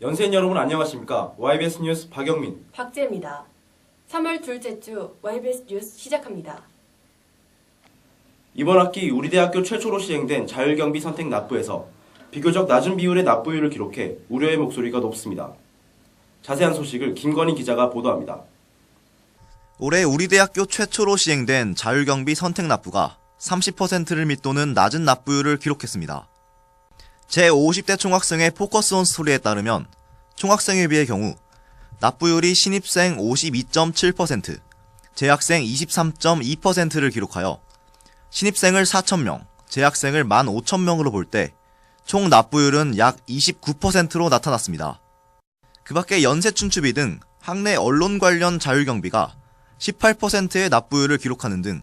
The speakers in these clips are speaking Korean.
연세인 여러분 안녕하십니까? YBS 뉴스 박영민, 박재입니다. 3월 둘째 주 YBS 뉴스 시작합니다. 이번 학기 우리 대학교 최초로 시행된 자율경비 선택 납부에서 비교적 낮은 비율의 납부율을 기록해 우려의 목소리가 높습니다. 자세한 소식을 김건희 기자가 보도합니다. 올해 우리 대학교 최초로 시행된 자율경비 선택 납부가 30%를 밑도는 낮은 납부율을 기록했습니다. 제50대 총학생회 포커스 온 스토리에 따르면 총학생회비의 경우 납부율이 신입생 52.7%, 재학생 23.2%를 기록하여 신입생을 4,000명, 재학생을 15,000명으로 볼 때 총 납부율은 약 29%로 나타났습니다. 그 밖에 연세춘추비 등 학내 언론 관련 자율경비가 18%의 납부율을 기록하는 등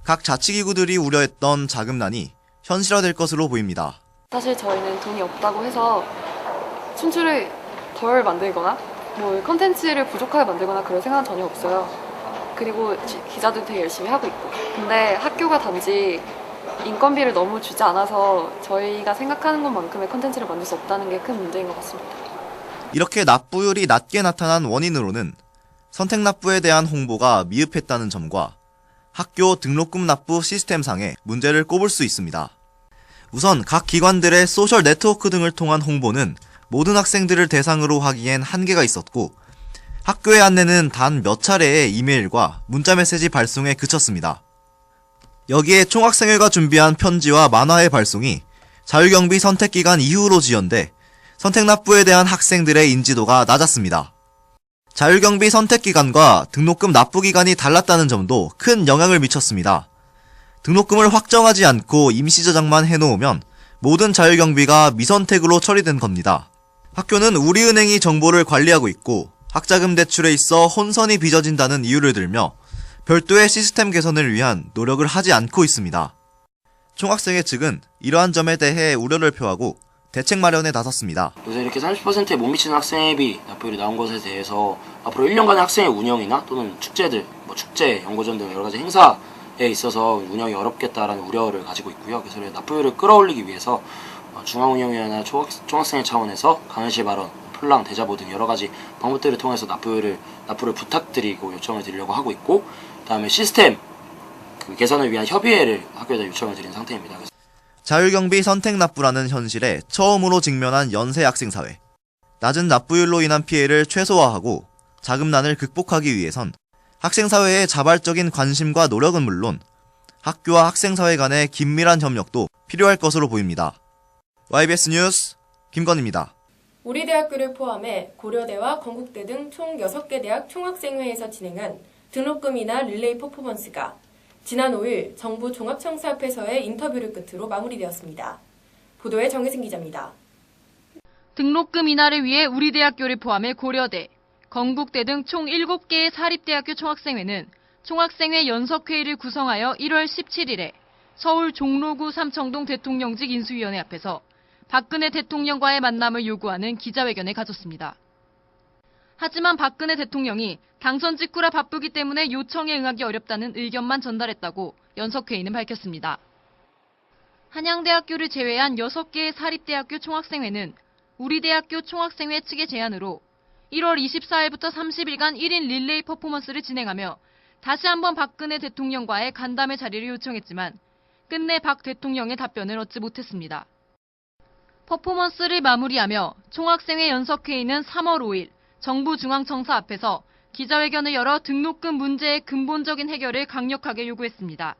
각 자치기구들이 우려했던 자금난이 현실화될 것으로 보입니다. 사실 저희는 돈이 없다고 해서 춘추를 덜 만들거나 컨텐츠를 부족하게 만들거나 그럴 생각은 전혀 없어요. 그리고 기자도 되게 열심히 하고 있고. 근데 학교가 단지 인건비를 너무 주지 않아서 저희가 생각하는 것만큼의 컨텐츠를 만들 수 없다는 게 큰 문제인 것 같습니다. 이렇게 납부율이 낮게 나타난 원인으로는 선택납부에 대한 홍보가 미흡했다는 점과 학교 등록금 납부 시스템상의 문제를 꼽을 수 있습니다. 우선 각 기관들의 소셜 네트워크 등을 통한 홍보는 모든 학생들을 대상으로 하기엔 한계가 있었고 학교의 안내는 단 몇 차례의 이메일과 문자메시지 발송에 그쳤습니다. 여기에 총학생회가 준비한 편지와 만화의 발송이 자율경비 선택기간 이후로 지연돼 선택납부에 대한 학생들의 인지도가 낮았습니다. 자율경비 선택기간과 등록금 납부기간이 달랐다는 점도 큰 영향을 미쳤습니다. 등록금을 확정하지 않고 임시저장만 해놓으면 모든 자율경비가 미선택으로 처리된 겁니다. 학교는 우리은행이 정보를 관리하고 있고 학자금 대출에 있어 혼선이 빚어진다는 이유를 들며 별도의 시스템 개선을 위한 노력을 하지 않고 있습니다. 총학생회 측은 이러한 점에 대해 우려를 표하고 대책 마련에 나섰습니다. 요새 이렇게 30%에 못 미치는 학생회비 납부율이 나온 것에 대해서 앞으로 1년간의 학생회 운영이나 또는 축제들, 축제, 연고전 등 여러 가지 행사에 있어서 운영이 어렵겠다라는 우려를 가지고 있고요. 그래서 납부율을 끌어올리기 위해서 중앙운영위원회나 총학생회 차원에서 강연실 발언, 플랑, 대자보 등 여러 가지 방법들을 통해서 납부를 부탁드리고 요청을 드리려고 하고 있고, 그다음에 시스템 개선을 위한 협의회를 학교에다 요청을 드린 상태입니다. 자율경비 선택납부라는 현실에 처음으로 직면한 연세 학생사회. 낮은 납부율로 인한 피해를 최소화하고 자금난을 극복하기 위해선 학생사회의 자발적인 관심과 노력은 물론 학교와 학생사회 간의 긴밀한 협력도 필요할 것으로 보입니다. YBS 뉴스 김건희입니다. 우리 대학교를 포함해 고려대와 건국대 등 총 6개 대학 총학생회에서 진행한 등록금이나 릴레이 퍼포먼스가 지난 5일 정부 종합청사 앞에서의 인터뷰를 끝으로 마무리되었습니다. 보도에 정혜승 기자입니다. 등록금 인하를 위해 우리 대학교를 포함해 고려대, 건국대 등 총 7개의 사립대학교 총학생회는 총학생회 연석회의를 구성하여 1월 17일에 서울 종로구 삼청동 대통령직 인수위원회 앞에서 박근혜 대통령과의 만남을 요구하는 기자회견을 가졌습니다. 하지만 박근혜 대통령이 당선 직후라 바쁘기 때문에 요청에 응하기 어렵다는 의견만 전달했다고 연석회의는 밝혔습니다. 한양대학교를 제외한 6개의 사립대학교 총학생회는 우리 대학교 총학생회 측의 제안으로 1월 24일부터 30일간 1인 릴레이 퍼포먼스를 진행하며 다시 한번 박근혜 대통령과의 간담회 자리를 요청했지만 끝내 박 대통령의 답변을 얻지 못했습니다. 퍼포먼스를 마무리하며 총학생회 연석회의는 3월 5일 정부 중앙청사 앞에서 기자회견을 열어 등록금 문제의 근본적인 해결을 강력하게 요구했습니다.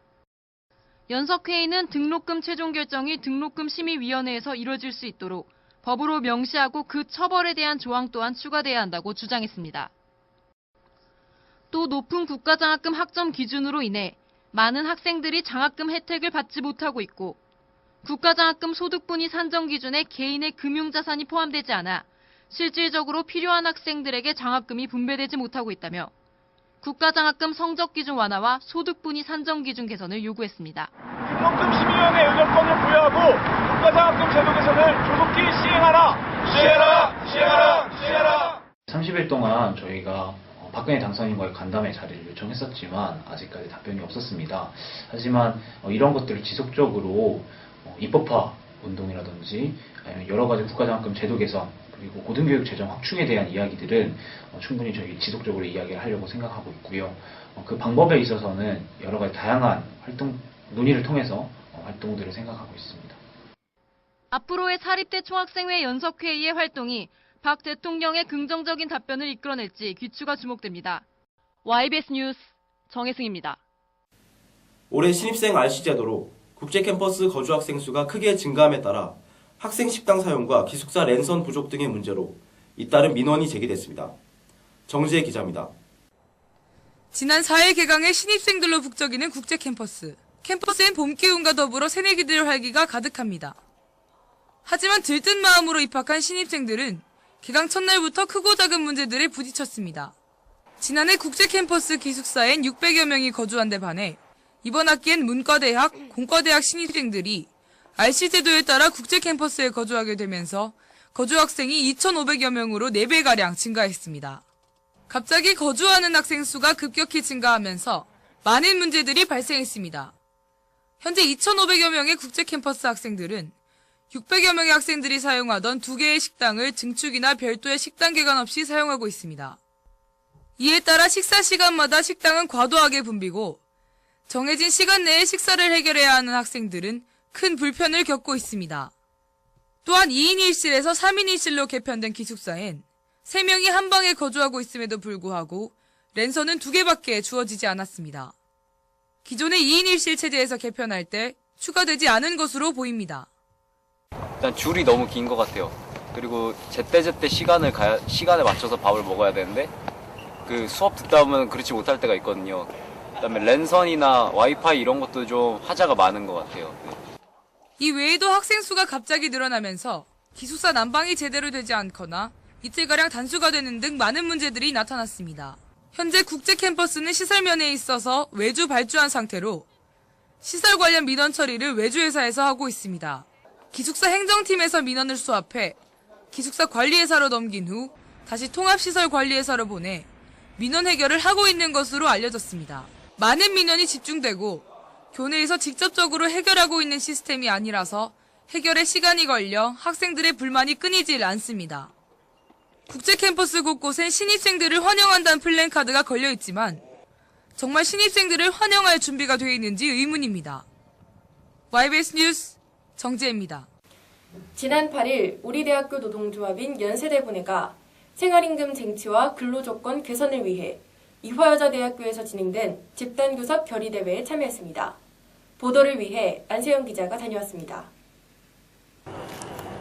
연석회의는 등록금 최종 결정이 등록금 심의위원회에서 이뤄질 수 있도록 법으로 명시하고 그 처벌에 대한 조항 또한 추가돼야 한다고 주장했습니다. 또 높은 국가장학금 학점 기준으로 인해 많은 학생들이 장학금 혜택을 받지 못하고 있고 국가장학금 소득분위 산정 기준에 개인의 금융자산이 포함되지 않아 실질적으로 필요한 학생들에게 장학금이 분배되지 못하고 있다며 국가장학금 성적 기준 완화와 소득분위 산정 기준 개선을 요구했습니다. 등록금 심의위원회 의결권을 부여하고 국가장학금 제도 개선을 조속히 시행하라! 시행하라! 30일 동안 저희가 박근혜 당선인과의 간담회 자리를 요청했었지만 아직까지 답변이 없었습니다. 하지만 이런 것들을 지속적으로 입법화 운동이라든지 아니면 여러 가지 국가장학금 제도 개선, 그리고 고등교육 재정 확충에 대한 이야기들은 충분히 저희 지속적으로 이야기를 하려고 생각하고 있고요. 그 방법에 있어서는 여러 가지 다양한 논의를 통해서 활동들을 생각하고 있습니다. 앞으로의 사립대 총학생회 연석회의의 활동이 박 대통령의 긍정적인 답변을 이끌어낼지 귀추가 주목됩니다. YBS 뉴스 정혜승입니다. 올해 신입생 RC 제도로 국제 캠퍼스 거주 학생 수가 크게 증가함에 따라 학생 식당 사용과 기숙사 랜선 부족 등의 문제로 잇따른 민원이 제기됐습니다. 정지혜 기자입니다. 지난 4일 개강해 신입생들로 북적이는 국제 캠퍼스. 캠퍼스엔 봄 기운과 더불어 새내기들의 활기가 가득합니다. 하지만 들뜬 마음으로 입학한 신입생들은 개강 첫날부터 크고 작은 문제들에 부딪혔습니다. 지난해 국제 캠퍼스 기숙사엔 600여 명이 거주한 데 반해 이번 학기엔 문과대학, 공과대학 신입생들이 RC 제도에 따라 국제 캠퍼스에 거주하게 되면서 거주 학생이 2,500여 명으로 4배가량 증가했습니다. 갑자기 거주하는 학생 수가 급격히 증가하면서 많은 문제들이 발생했습니다. 현재 2,500여 명의 국제 캠퍼스 학생들은 600여 명의 학생들이 사용하던 2개의 식당을 증축이나 별도의 식당 개관 없이 사용하고 있습니다. 이에 따라 식사 시간마다 식당은 과도하게 붐비고 정해진 시간 내에 식사를 해결해야 하는 학생들은 큰 불편을 겪고 있습니다. 또한 2인 1실에서 3인 1실로 개편된 기숙사엔 3명이 한 방에 거주하고 있음에도 불구하고 랜선은 2개밖에 주어지지 않았습니다. 기존의 2인 1실 체제에서 개편할 때 추가되지 않은 것으로 보입니다. 일단 줄이 너무 긴 것 같아요. 그리고 제때제때 시간에 맞춰서 밥을 먹어야 되는데 그 수업 듣다 보면 그렇지 못할 때가 있거든요. 그다음에 랜선이나 와이파이 이런 것도 좀 하자가 많은 것 같아요. 이 외에도 학생 수가 갑자기 늘어나면서 기숙사 난방이 제대로 되지 않거나 이틀가량 단수가 되는 등 많은 문제들이 나타났습니다. 현재 국제 캠퍼스는 시설면에 있어서 외주 발주한 상태로 시설 관련 민원 처리를 외주회사에서 하고 있습니다. 기숙사 행정팀에서 민원을 수합해 기숙사 관리회사로 넘긴 후 다시 통합시설관리회사로 보내 민원 해결을 하고 있는 것으로 알려졌습니다. 많은 민원이 집중되고 교내에서 직접적으로 해결하고 있는 시스템이 아니라서 해결에 시간이 걸려 학생들의 불만이 끊이질 않습니다. 국제 캠퍼스 곳곳엔 신입생들을 환영한다는 플랜카드가 걸려있지만 정말 신입생들을 환영할 준비가 되어 있는지 의문입니다. YBS 뉴스 정지혜입니다. 지난 8일 우리 대학교 노동조합인 연세대분회가 생활임금 쟁취와 근로조건 개선을 위해 이화여자대학교에서 진행된 집단교섭 결의대회에 참여했습니다. 보도를 위해 안세영 기자가 다녀왔습니다.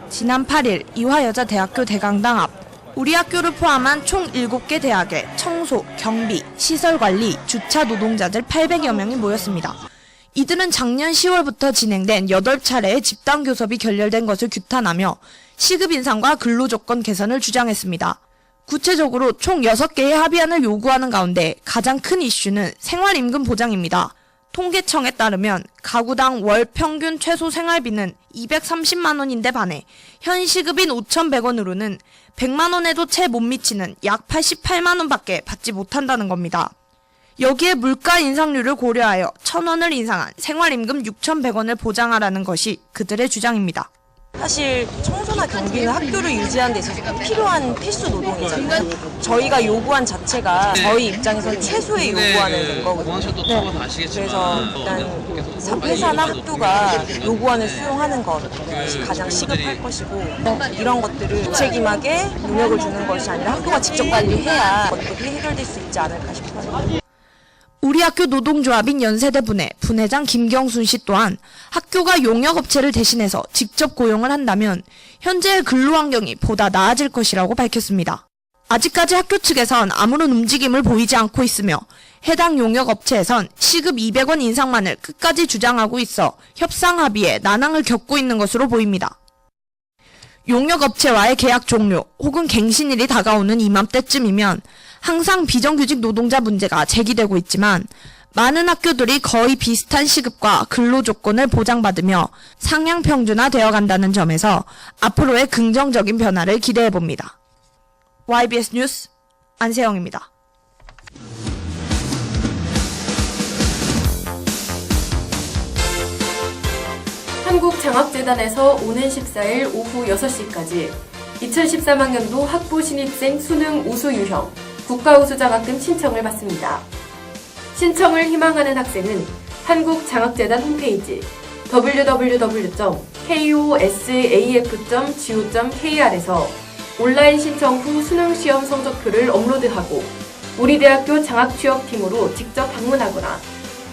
지난 8일 이화여자대학교 대강당 앞 우리 학교를 포함한 총 7개 대학의 청소, 경비, 시설관리, 주차 노동자들 800여 명이 모였습니다. 이들은 작년 10월부터 진행된 8차례의 집단교섭이 결렬된 것을 규탄하며 시급 인상과 근로조건 개선을 주장했습니다. 구체적으로 총 6개의 합의안을 요구하는 가운데 가장 큰 이슈는 생활임금 보장입니다. 통계청에 따르면 가구당 월 평균 최소 생활비는 230만 원인데 반해 현 시급인 5,100원으로는 100만 원에도 채 못 미치는 약 88만 원밖에 받지 못한다는 겁니다. 여기에 물가 인상률을 고려하여 1,000원을 인상한 생활임금 6,100원을 보장하라는 것이 그들의 주장입니다. 사실 청소나 경비는 학교를 유지하는 데 있어서 꼭 필요한 필수 노동이잖아요. 저희가 요구한 자체가 저희 입장에서는 최소의 요구하는 거거든요. 네. 그래서 일단 회사나 학교가 요구안을 수용하는 것이 가장 시급할 것이고 이런 것들을 책임하게 능력을 주는 것이 아니라 학교가 직접 관리해야 것들이 해결될 수 있지 않을까 싶어요. 우리 학교 노동조합인 연세대분회 분회장 김경순 씨 또한 학교가 용역업체를 대신해서 직접 고용을 한다면 현재의 근로환경이 보다 나아질 것이라고 밝혔습니다. 아직까지 학교 측에선 아무런 움직임을 보이지 않고 있으며 해당 용역업체에선 시급 200원 인상만을 끝까지 주장하고 있어 협상 합의에 난항을 겪고 있는 것으로 보입니다. 용역업체와의 계약 종료 혹은 갱신일이 다가오는 이맘때쯤이면 항상 비정규직 노동자 문제가 제기되고 있지만 많은 학교들이 거의 비슷한 시급과 근로조건을 보장받으며 상향 평준화되어 간다는 점에서 앞으로의 긍정적인 변화를 기대해봅니다. YBS 뉴스 안세영입니다. 한국장학재단에서 오는 14일 오후 6시까지 2013학년도 학부 신입생 수능 우수 유형, 국가우수장학금 신청을 받습니다. 신청을 희망하는 학생은 한국장학재단 홈페이지 www.kosaf.go.kr에서 온라인 신청 후 수능시험 성적표를 업로드하고 우리 대학교 장학취업팀으로 직접 방문하거나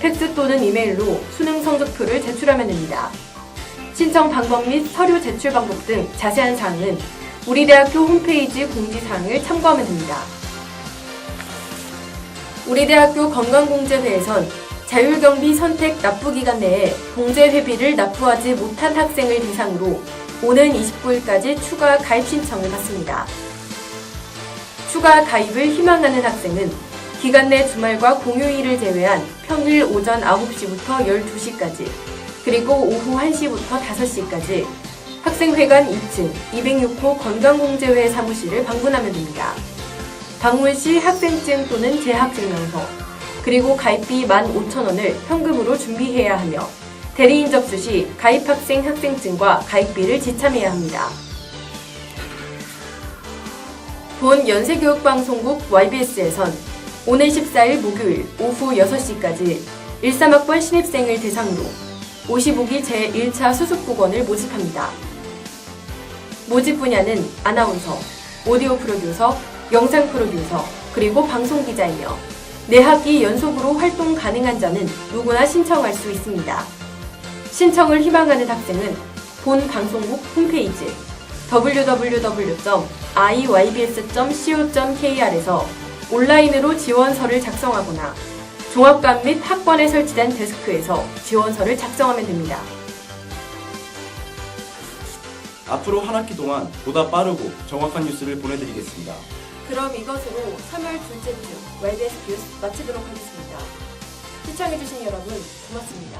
팩스 또는 이메일로 수능 성적표를 제출하면 됩니다. 신청 방법 및 서류 제출 방법 등 자세한 사항은 우리 대학교 홈페이지 공지사항을 참고하면 됩니다. 우리 대학교 건강공제회에선 자율경비 선택 납부기간 내에 공제회비를 납부하지 못한 학생을 대상으로 오는 29일까지 추가 가입 신청을 받습니다. 추가 가입을 희망하는 학생은 기간 내 주말과 공휴일을 제외한 평일 오전 9시부터 12시까지 그리고 오후 1시부터 5시까지 학생회관 2층 206호 건강공제회 사무실을 방문하면 됩니다. 방문 시 학생증 또는 재학증명서 그리고 가입비 15,000원을 현금으로 준비해야 하며 대리인 접수 시 가입학생 학생증과 가입비를 지참해야 합니다. 본 연세교육방송국 YBS에선 오는 14일 목요일 오후 6시까지 13학번 신입생을 대상으로 55기 제1차 수습국원을 모집합니다. 모집 분야는 아나운서, 오디오 프로듀서, 영상 프로듀서, 그리고 방송기자이며 4학기 연속으로 활동 가능한 자는 누구나 신청할 수 있습니다. 신청을 희망하는 학생은 본 방송국 홈페이지 www.iybs.co.kr에서 온라인으로 지원서를 작성하거나 종합관 및 학관에 설치된 데스크에서 지원서를 작성하면 됩니다. 앞으로 한 학기 동안 보다 빠르고 정확한 뉴스를 보내드리겠습니다. 그럼 이것으로 3월 둘째 주 YBS 뉴스 마치도록 하겠습니다. 시청해주신 여러분 고맙습니다.